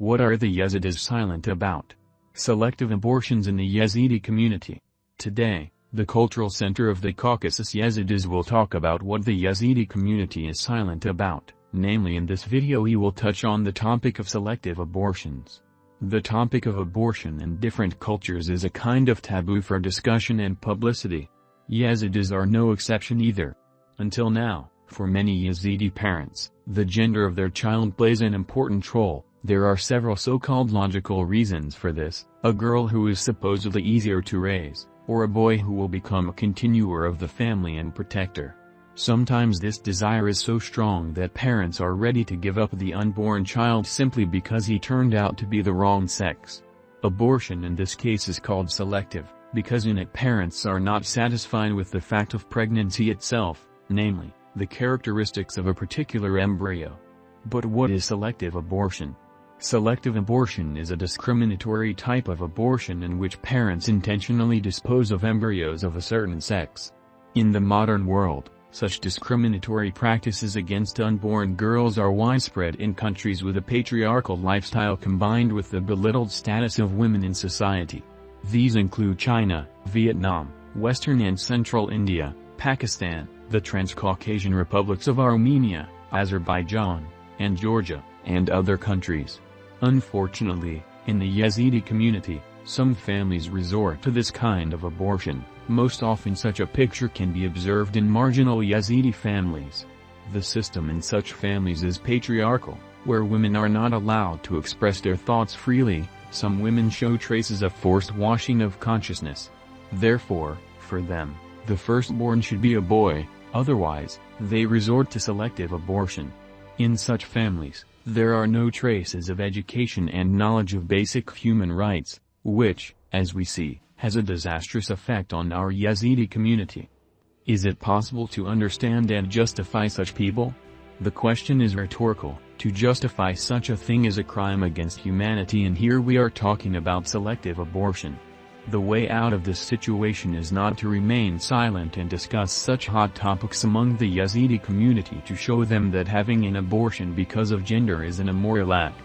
What are the Yezidis silent about? Selective abortions in the Yazidi community. Today, the cultural center of the Caucasus Yezidis will talk about what the Yazidi community is silent about. Namely, in this video we will touch on the topic of selective abortions. The topic of abortion in different cultures is a kind of taboo for discussion and publicity. Yezidis are no exception either. Until now, for many Yazidi parents, the gender of their child plays an important role. There are several so-called logical reasons for this: a girl who is supposedly easier to raise, or a boy who will become a continuer of the family and protector. Sometimes this desire is so strong that parents are ready to give up the unborn child simply because he turned out to be the wrong sex. Abortion in this case is called selective, because in it parents are not satisfied with the fact of pregnancy itself, namely, the characteristics of a particular embryo. But what is selective abortion? Selective abortion is a discriminatory type of abortion in which parents intentionally dispose of embryos of a certain sex. In the modern world, such discriminatory practices against unborn girls are widespread in countries with a patriarchal lifestyle combined with the belittled status of women in society. These include China, Vietnam, Western and Central India, Pakistan, the Transcaucasian republics of Armenia, Azerbaijan, and Georgia, and other countries. Unfortunately, in the Yazidi community, some families resort to this kind of abortion. Most often such a picture can be observed in marginal Yazidi families. The system in such families is patriarchal, where women are not allowed to express their thoughts freely. Some women show traces of forced washing of consciousness. Therefore, for them, the firstborn should be a boy, otherwise, they resort to selective abortion. In such families, there are no traces of education and knowledge of basic human rights, which, as we see, has a disastrous effect on our Yazidi community. Is it possible to understand and justify such people? The question is rhetorical. To justify such a thing is a crime against humanity, and here we are talking about selective abortion. The way out of this situation is not to remain silent and discuss such hot topics among the Yazidi community to show them that having an abortion because of gender is an immoral act.